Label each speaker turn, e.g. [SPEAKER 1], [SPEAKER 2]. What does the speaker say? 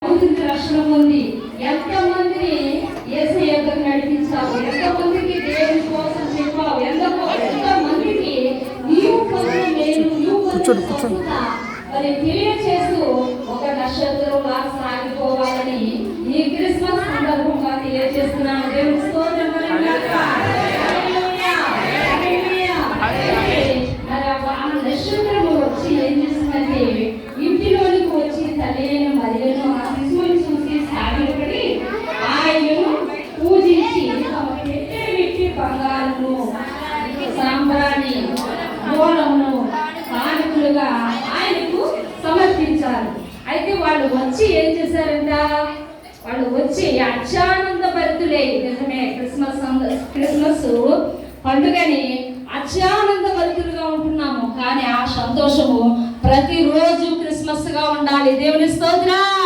[SPEAKER 1] రక్షణ పొంది ఎంతమందిని యేసయ్యకు నడిపించావు, ఎంతమందికి దేవుని కోసం చెప్పావు, ఎంతమందికి నీవు పొందిన మేలు, నీవు పొందిన మరి తెలియచేస్తూ ఒక నక్షత్రంలా సాగిపోవాలని ఈ క్రిస్మస్ సందర్భంగా తెలియజేస్తున్నాను. దేవుని స్తోత్రం. నక్షత్రము వచ్చి ఏం చేస్తుందంటే ఇంటిలోనికి వచ్చి తల్లి మరియను ఆ శిశువుని చూసి సాగిపడి ఆయనను పూజించి పెట్టి బంగారము, సాంబ్రాణి, గోళమును కానుకలుగా ఆయనకు సమర్పించారు. అయితే వాళ్ళు వచ్చి ఏం చేశారంట? వాళ్ళు వచ్చి అత్యానంద భరితులే. నిజమే, క్రిస్మస్ పండుగని అత్యానంద భరితులుగా ఉంటున్నాము, కానీ ఆ సంతోషము ప్రతిరోజు క్రిస్మస్ గా ఉండాలి. దేవుని స్తోత్రం.